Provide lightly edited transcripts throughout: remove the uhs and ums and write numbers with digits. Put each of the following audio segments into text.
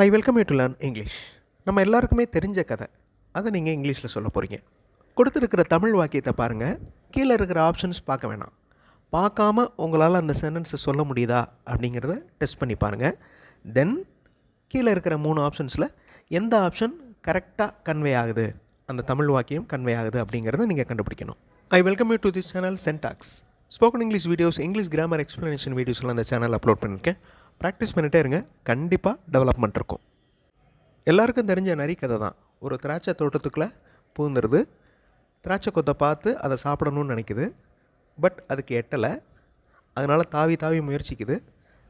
I welcome you to learn English. நம்ம எல்லாருக்குமே தெரிஞ்ச கதை, அதை நீங்கள் இங்கிலீஷில் சொல்ல போகிறீங்க. கொடுத்துருக்கிற தமிழ் வாக்கியத்தை பாருங்கள். கீழே இருக்கிற ஆப்ஷன்ஸ் பார்க்க வேணாம். பார்க்காம உங்களால் அந்த சென்டென்ஸை சொல்ல முடியுதா அப்படிங்கிறத டெஸ்ட் பண்ணி பாருங்கள். தென் கீழே இருக்கிற 3 ஆப்ஷன்ஸில் எந்த ஆப்ஷன் கரெக்டாக கன்வே ஆகுது, அந்த தமிழ் வாக்கியம் கன்வே ஆகுது அப்படிங்கிறத நீங்கள் கண்டுபிடிக்கணும். I welcome you to this channel சென்டாக்ஸ். Spoken English videos, English grammar explanation வீடியோஸ்லாம் அந்த சேனல் அப்லோட் பண்ணியிருக்கேன். ப்ராக்டிஸ் பண்ணிகிட்டே இருங்க, கண்டிப்பாக டெவலப்மெண்ட் இருக்கும். எல்லாருக்கும் தெரிஞ்ச நரி கதை தான். ஒரு திராட்சை தோட்டத்துக்குள்ளே பூந்துருது. திராட்சை கொத்தை பார்த்து அதை சாப்பிடணும்னு நினைக்குது. பட் அதுக்கு எட்டலை. அதனால் தாவி தாவி முயற்சிக்குது.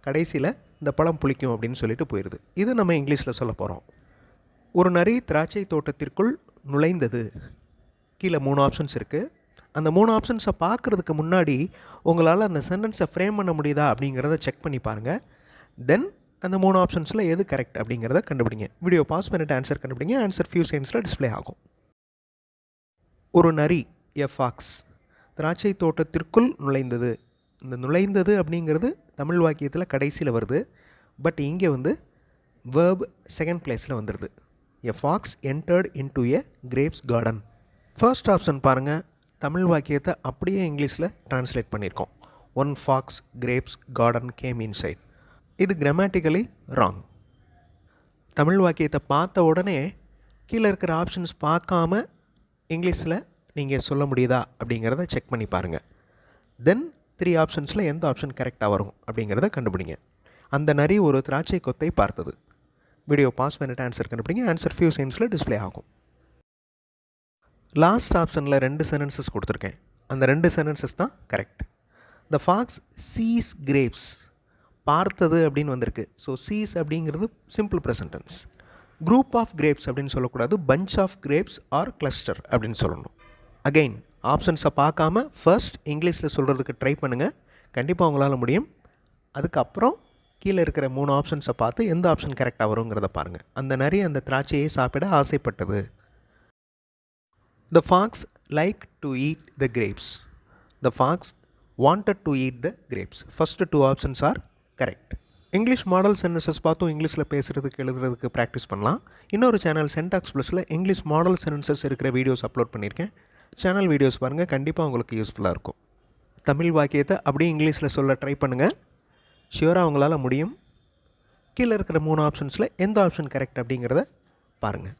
கடைசியில் இந்த பழம் புளிக்கும் அப்படின்னு சொல்லிட்டு போயிடுது. இது நம்ம இங்கிலீஷில் சொல்ல போகிறோம். ஒரு நரி திராட்சை தோட்டத்திற்குள் நுழைந்தது. கீழே 3 ஆப்ஷன்ஸ் இருக்குது. அந்த 3 ஆப்ஷன்ஸை பார்க்குறதுக்கு முன்னாடி உங்களால் அந்த சென்டென்ஸை ஃப்ரேம் பண்ண முடியுதா அப்படிங்கிறத செக் பண்ணி பாருங்கள். தென் அந்த 3 ஆப்ஷன்ஸில் எது கரெக்ட் அப்படிங்கிறத கண்டுபிடிங்க. வீடியோ பாஸ் பண்ணிவிட்டு ஆன்சர் கண்டுபிடிங்க. ஆன்சர் ஃபியூ செகண்ட்ஸில் டிஸ்பிளே ஆகும். ஒரு நரி, எ ஃபாக்ஸ், திராட்சை தோட்டத்திற்குள் நுழைந்தது. இந்த நுழைந்தது அப்படிங்கிறது தமிழ் வாக்கியத்தில் கடைசியில் வருது. பட் இங்கே வேர்ப் செகண்ட் பிளேஸில் வந்துடுது. A fox entered into a grapes garden. First option பாருங்கள். தமிழ் வாக்கியத்தை அப்படியே இங்கிலீஷில் ட்ரான்ஸ்லேட் பண்ணியிருக்கோம். One fox grapes garden came inside. இது கிராமட்டிக்கலி ராங். தமிழ் வாக்கியத்தை பார்த்த உடனே கீழே இருக்கிற ஆப்ஷன்ஸ் பார்க்காம இங்கிலீஷில் நீங்கள் சொல்ல முடியுதா அப்படிங்கிறத செக் பண்ணி பாருங்கள். தென் 3 ஆப்ஷன்ஸில் எந்த ஆப்ஷன் கரெக்டாக வரும் அப்படிங்கிறத கண்டுபிடிங்க. அந்த நரி ஒரு திராட்சை கொத்தை பார்த்தது. வீடியோ பாஸ் பண்ணிட்டு ஆன்சர் கண்டுபிடிங்க. ஆன்சர் ஃபியூ செகண்ட்ஸில் டிஸ்பிளே ஆகும். லாஸ்ட் ஆப்ஷனில் 2 சென்டென்சஸ் கொடுத்துருக்கேன். அந்த 2 சென்டென்சஸ் தான் correct. The fox sees grapes. பார்த்தது அப்படின்னு வந்திருக்கு. ஸோ சீஸ் அப்படிங்கிறது simple present tense. Group of grapes அப்படின்னு சொல்லக்கூடாது. Bunch of grapes or cluster அப்படின்னு சொல்லணும். அகெயின் ஆப்ஷன்ஸை பார்க்காம ஃபர்ஸ்ட் இங்கிலீஷில் சொல்கிறதுக்கு ட்ரை பண்ணுங்கள். கண்டிப்பாக உங்களால் முடியும். அதுக்கப்புறம் கீழே இருக்கிற 3 ஆப்ஷன்ஸை பார்த்து எந்த ஆப்ஷன் கரெக்டாக வருங்கிறத பாருங்கள். அந்த நிறைய அந்த திராட்சையை சாப்பிட ஆசைப்பட்டது. The fox liked to eat the grapes. The fox wanted to eat the grapes. First 2 options are correct. English model sentences பார்த்தும் இங்கிலீஷில் பேசுகிறதுக்கு எழுதுறதுக்கு ப்ராக்டிஸ் பண்ணலாம். இன்னொரு சேனல் சென்டாக்ஸ் ப்ளஸில் இங்கிலீஷ் மாடல் சென்டென்சஸ் இருக்கிற வீடியோஸ் அப்லோட் பண்ணியிருக்கேன். சேனல் வீடியோஸ் பாருங்கள், கண்டிப்பாக உங்களுக்கு யூஸ்ஃபுல்லாக இருக்கும். தமிழ் வாக்கியத்தை அப்படியே இங்கிலீஷில் சொல்ல ட்ரை பண்ணுங்கள். ஷியூராக உங்களால் முடியும். கீழே இருக்கிற 3 ஆப்ஷன்ஸில் எந்த ஆப்ஷன் கரெக்ட் அப்படிங்கிறத பாருங்கள்.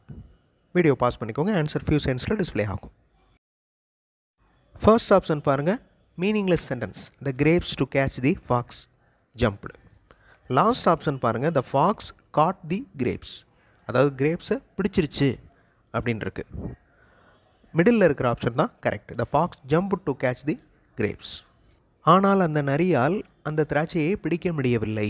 வீடியோ பாஸ் பண்ணிக்கோங்க. ஆன்சர் ஃபியூ செகண்ட்ஸில் டிஸ்பிளே ஆகும். ஃபர்ஸ்ட் ஆப்ஷன் பாருங்கள். Meaningless sentence. The grapes to catch the fox jumped. Last option பாருங்கள். The fox caught the grapes. அதாவது கிரேப்ஸை பிடிச்சிருச்சு அப்படின்னு இருக்கு. மிடில் இருக்கிற ஆப்ஷன் தான் correct. The fox jump to catch the grapes. ஆனால் அந்த நரியால் அந்த திராட்சையை பிடிக்க முடியவில்லை.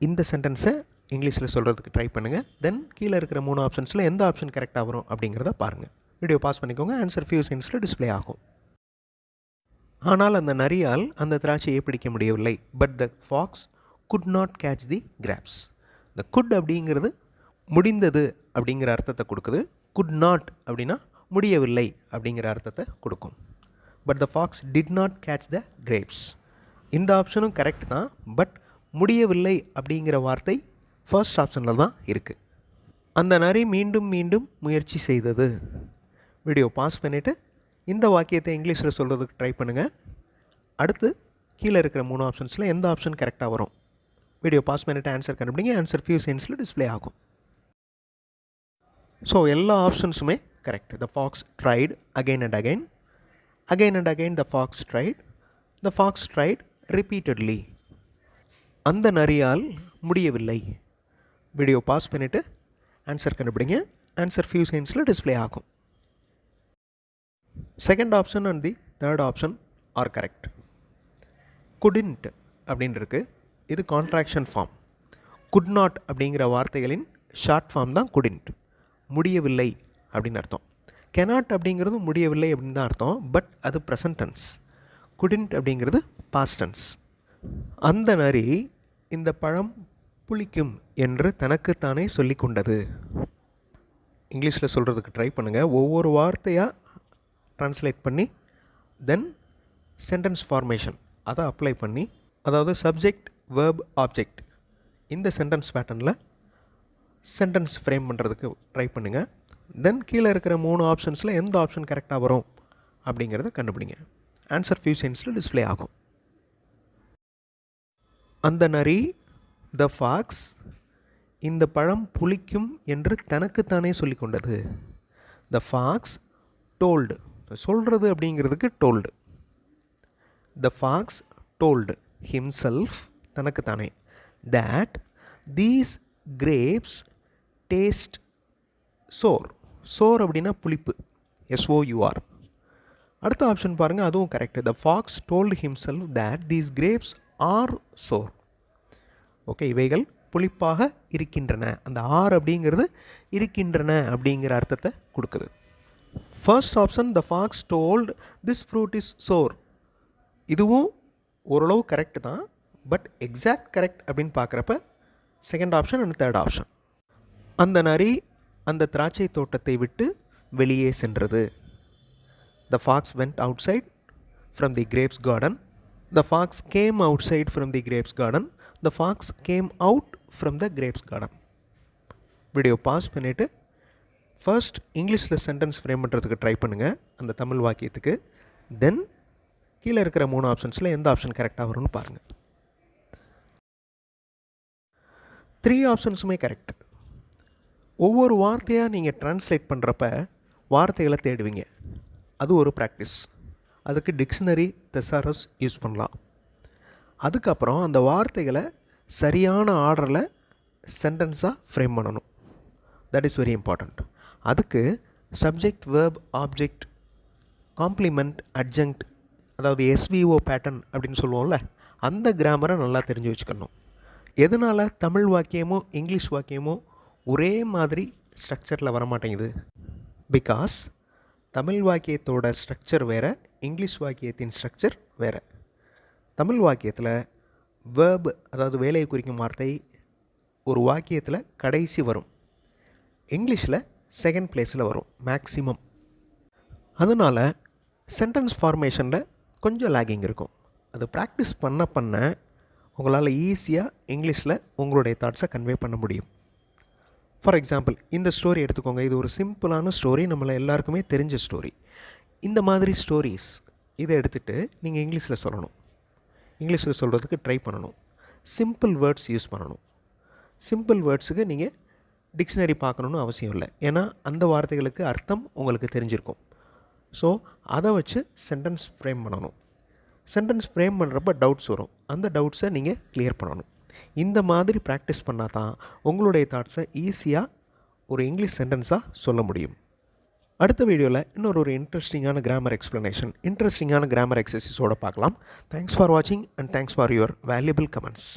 இந்த சென்டென்ஸை இங்கிலீஷில் சொல்கிறதுக்கு ட்ரை பண்ணுங்கள். தென் கீழே இருக்கிற 3 ஆப்ஷன்ஸில் எந்த ஆப்ஷன் கரெக்டாக வரும் அப்படிங்கிறத பாருங்கள். வீடியோ பாஸ் பண்ணிக்கோங்க. ஆன்சர் ஃபியூ செகண்ட்ஸில் டிஸ்பிளே ஆகும். ஆனால் அந்த நரியால் அந்த திராட்சையை பிடிக்க முடியவில்லை. But the fox could not catch the grapes. The could அப்படிங்கிறது முடிந்தது அப்படிங்கிற அர்த்தத்தை கொடுக்குது. குட் நாட் அப்படின்னா முடியவில்லை அப்படிங்கிற அர்த்தத்தை கொடுக்கும். But the fox did not catch the grapes. இந்த ஆப்ஷனும் கரெக்ட் தான். பட் முடியவில்லை அப்படிங்கிற வார்த்தை ஃபர்ஸ்ட் ஆப்ஷனில் தான் இருக்குது. அந்த நரி மீண்டும் மீண்டும் முயற்சி செய்தது. வீடியோ பாஸ் பண்ணிவிட்டு இந்த வாக்கியத்தை இங்கிலீஷில் சொல்கிறதுக்கு ட்ரை பண்ணுங்கள். அடுத்து கீழே இருக்கிற 3 ஆப்ஷன்ஸில் எந்த ஆப்ஷன் கரெக்டாக வரும். வீடியோ பாஸ் பண்ணிவிட்டு ஆன்சர் கண்டுபிடிங்க. ஆன்சர் ஃபியூ செகண்ட்ஸில் டிஸ்பிளே ஆகும். ஸோ எல்லா ஆப்ஷன்ஸுமே correct. The fox tried again and again. Again and again the fox tried. The fox tried repeatedly. அந்த நரியால் முடியவில்லை. வீடியோ பாஸ் பண்ணிவிட்டு ஆன்சர் கண்டுபிடிங்க. ஆன்சர் ஃபியூ செகண்ட்ஸில் டிஸ்பிளே ஆகும். Second option and the third option are correct. Couldn't அப்படின்னு இருக்குது. இது கான்ட்ராக்ஷன் ஃபார்ம். குட் நாட் அப்படிங்கிற வார்த்தைகளின் ஷார்ட் ஃபார்ம் தான் குடின்ட். முடியவில்லை அப்படின்னு அர்த்தம். கெனாட் அப்படிங்கிறது முடியவில்லை அப்படின்னு தான் அர்த்தம். பட் அது ப்ரெசன்ட் டென்ஸ். குடின்ட் அப்படிங்கிறது பாஸ்ட் டென்ஸ். அந்த நரி இந்த பழம் புளிக்கும் என்று தனக்குத்தானே சொல்லி கொண்டது. இங்கிலீஷில் சொல்கிறதுக்கு ட்ரை பண்ணுங்கள். ஒவ்வொரு வார்த்தையாக ட்ரான்ஸ்லேட் பண்ணி தென் சென்டென்ஸ் ஃபார்மேஷன் அதை அப்ளை பண்ணி, அதாவது சப்ஜெக்ட் வேர்ப் ஆப்ஜெக்ட் இந்த சென்டென்ஸ் பேட்டர்னில் சென்டென்ஸ் ஃப்ரேம் பண்ணுறதுக்கு ட்ரை பண்ணுங்கள். தென் கீழே இருக்கிற 3 ஆப்ஷன்ஸில் எந்த ஆப்ஷன் கரெக்டாக வரும் அப்படிங்கிறத கண்டுபிடிங்க. ஆன்சர் ஃபியூ செகண்ட்ஸில் டிஸ்ப்ளே ஆகும். அந்த நரி, த ஃபாக்ஸ், இந்த பழம் புளிக்கும் என்று தனக்குத்தானே சொல்லி கொண்டது. த ஃபாக்ஸ் டோல்டு, சொல்கிறது அப்படிங்கிறதுக்கு told. The fox told himself, தனக்குத்தானே, that these grapes taste sour. Sour அப்படின்னா புளிப்பு, SOUR. அடுத்த ஆப்ஷன் பாருங்கள், அதுவும் correct. The fox told himself that these grapes are sour. Okay, இவைகள் புளிப்பாக இருக்கின்றன. அந்த ஆர் அப்படிங்கிறது இருக்கின்றன அப்படிங்கிற அர்த்தத்தை கொடுக்குது. First option, the fox told this fruit is sour, இதுவும் ஓரளவு கரெக்டு தான். பட் எக்ஸாக்ட் கரெக்ட் அப்படின்னு பார்க்குறப்ப second option and third option. அந்த நரி அந்த திராட்சை தோட்டத்தை விட்டு வெளியே சென்றது. The fox went outside from the grapes garden. The fox came outside from the grapes garden. The fox came out from the grapes garden. Video pause பண்ணிவிட்டு first இங்கிலீஷில் சென்டென்ஸ் ஃப்ரேம் பண்ணுறதுக்கு ட்ரை பண்ணுங்கள் அந்த தமிழ் வாக்கியத்துக்கு. தென் கீழே இருக்கிற 3 ஆப்ஷன்ஸில் எந்த ஆப்ஷன் கரெக்டாக வரும்னு பாருங்கள். 3 ஆப்ஷன்ஸுமே கரெக்ட். ஒவ்வொரு வார்த்தையாக நீங்கள் ட்ரான்ஸ்லேட் பண்ணுறப்ப வார்த்தைகளை தேடுவீங்க. அது ஒரு ப்ராக்டிஸ். அதுக்கு டிக்ஷனரி, தெசாரஸ் யூஸ் பண்ணலாம். அதுக்கப்புறம் அந்த வார்த்தைகளை சரியான ஆர்டரில் சென்டென்ஸாக ஃப்ரேம் பண்ணணும். That is very important. அதுக்கு subject, verb, object, complement, adjunct, அதாவது SVO பேட்டர்ன் அப்படின்னு சொல்லுவோம்ல, அந்த கிராமரை நல்லா தெரிஞ்சு வச்சுக்கணும். எதனால் தமிழ் வாக்கியமோ இங்கிலீஷ் வாக்கியமோ ஒரே மாதிரி ஸ்ட்ரக்சரில் வரமாட்டேங்குது? பிகாஸ் தமிழ் வாக்கியத்தோட ஸ்ட்ரக்சர் வேறு, இங்கிலீஷ் வாக்கியத்தின் ஸ்ட்ரக்சர் வேறு. தமிழ் வாக்கியத்தில் வேர்ப், அதாவது வேலையை குறிக்கும் வார்த்தை ஒரு வாக்கியத்தில் கடைசி வரும். இங்கிலீஷில் செகண்ட் பிளேஸில் வரும் மேக்ஸிமம். அதனால் சென்டென்ஸ் ஃபார்மேஷனில் கொஞ்சம் லேகிங் இருக்கும். அது ப்ராக்டிஸ் பண்ண உங்களால் ஈஸியாக இங்கிலீஷில் உங்களுடைய தாட்ஸை கன்வே பண்ண முடியும். ஃபார் எக்ஸாம்பிள், இந்த ஸ்டோரி எடுத்துக்கோங்க. இது ஒரு சிம்பிளான ஸ்டோரி, நம்மளை எல்லாருக்குமே தெரிஞ்ச ஸ்டோரி. இந்த மாதிரி ஸ்டோரிஸ் இதை எடுத்துகிட்டு நீங்கள் இங்கிலீஷில் சொல்லணும். இங்கிலீஷில் சொல்கிறதுக்கு ட்ரை பண்ணணும். சிம்பிள் வேர்ட்ஸ் யூஸ் பண்ணணும். சிம்பிள் வேர்ட்ஸுக்கு நீங்கள் டிக்ஷனரி பார்க்கணுன்னு அவசியம் இல்லை. ஏன்னா அந்த வார்த்தைகளுக்கு அர்த்தம் உங்களுக்கு தெரிஞ்சிருக்கும். ஸோ அதை வச்சு சென்டென்ஸ் ஃப்ரேம் பண்ணணும். சென்டென்ஸ் ஃப்ரேம் பண்ணுறப்ப டவுட்ஸ் வரும். அந்த டவுட்ஸை நீங்கள் கிளியர் பண்ணணும். இந்த மாதிரி ப்ராக்டிஸ் பண்ணால் தான் உங்களுடைய தாட்ஸை ஈஸியாக ஒரு இங்கிலீஷ் சென்டென்ஸாக சொல்ல முடியும். அடுத்த வீடியோவில் இன்னொரு இன்ட்ரெஸ்டிங்கான கிராமர் எக்ஸ்ப்ளனேஷன், இன்ட்ரெஸ்டிங்கான கிராமர் எக்ஸசைஸோடு பார்க்கலாம். தேங்க்ஸ் ஃபார் வாட்சிங் and thanks for your valuable comments.